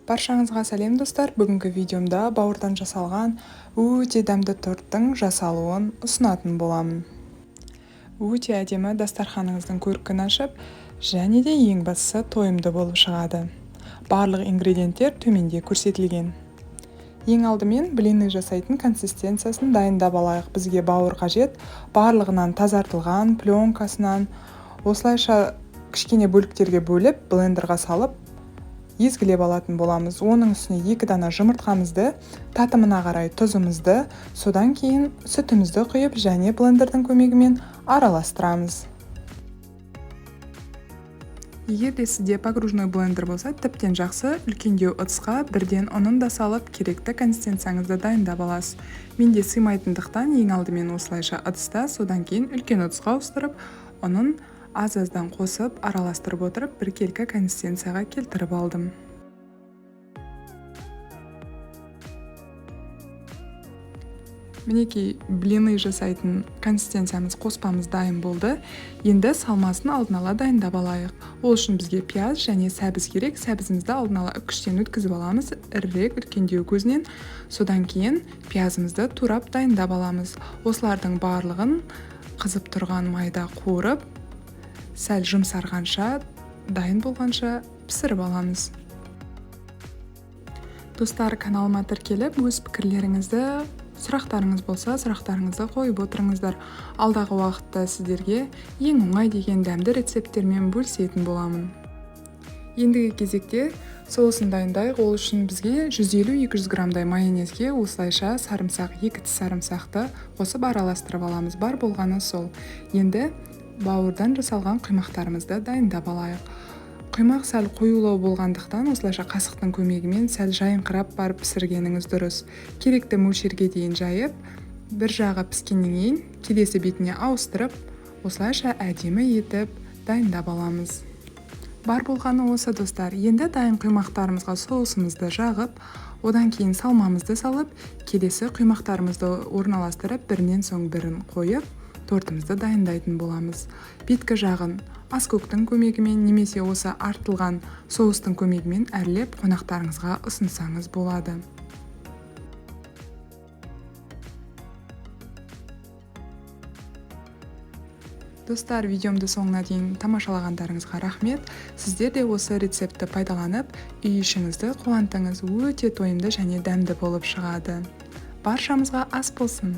Баршаңызға сәлем достар. Бүгінгі видеомда бауырдан жасалған өте дәмді торттың жасалуын ұсынатын боламын. Өте әдемі дастарханыңыздың көркін ашып, және де ең бастысы тойымды болып шығады. Барлық ингредиенттер төменде көрсетілген. Ең алдымен блины жасайтын консистенциясын дайындап алайық. Бізге бауыр қажет, барлығынан тазартылған пленкасынан, осылайша кішкене бөліктерге бөліп, блендерға салып, езгілеп алатын боламыз. Оның үстіне 2 дана жұмыртқамызды, татымына қарай тұзымызды, содан кейін сүтімізді құйып, және блендердің көмегімен араластырамыз. Егер де сізде погружной блендер болса, тіптен жақсы, үлкендеу ыдысқа бірден ұнын да салып, керекті консистенцияңызды дайындап аласыз. Менде сыймайтындықтан ең алдымен осылайша ыдыста, содан кейін үлкен ыдысқа ауыстырып, ұнын аз-аздан қосып, араластырып отырып, біркелкі консистенцияға келтіріп алдым. Мінекей, блины жасайтын консистенциямыз, қоспамыз дайын болды. Енді салмасын алдын ала дайындап алайық. Ол үшін бізге пияз және сәбіз керек. Сәбізімізді алдын ала үкіштен өткізіп аламыз, ірірек үлкендеу көзінен. Содан кейін пиязымызды турап дайындап аламыз. Осылардың барлығын қызып тұрған майда қуырып, сәл жұмсарғанша, дайын болғанша пісіріп аламыз. Достар, каналыма тіркеліп, өз пікірлеріңізді, сұрақтарыңыз болса, сұрақтарыңызды қойып отырыңыздар. Алдағы уақытта сіздерге ең оңай деген дәмді рецепттермен бөлісетін боламын. Ендігі кезекте соусын дайындайық. Ол үшін бізге 150-200 граммдай майонезге осылайша сарымсақ, 2 тіс сарымсақты қосып араластырып аламыз. Бар болғаны сол. Енді бауырдан жасалған құймақтарымызды дайындап алайық. Құймақ сәл қоюлау болғандықтан, осылайша қасықтың көмегімен сәл жайыңқырап барып пісіргеніңіз дұрыс. Керекті мөлшерге дейін жайып, бір жағы піскеннен кейін келесі бетіне ауыстырып, осылайша әдемі етіп дайындап аламыз. Бар болғаны осы достар. Енді дайын құймақтарымызға соусымызды жағып, одан кейін салмамызды салып, келесі құймақтарымызды орналастырып, бірінен соң бірін қойып, тортымызды дайындайтын боламыз. Беткі жағын аскөктің көмегімен немесе осы артылған соустың көмегімен әрлеп қонақтарыңызға ұсынсаңыз болады. Достар, видеомды соңына дейін тамашалағандарыңызға рахмет. Сіздер де осы рецепті пайдаланып, үй ішіңізді қуантыңыз. Өте тойымды және дәмді болып шығады. Баршамызға ас болсын!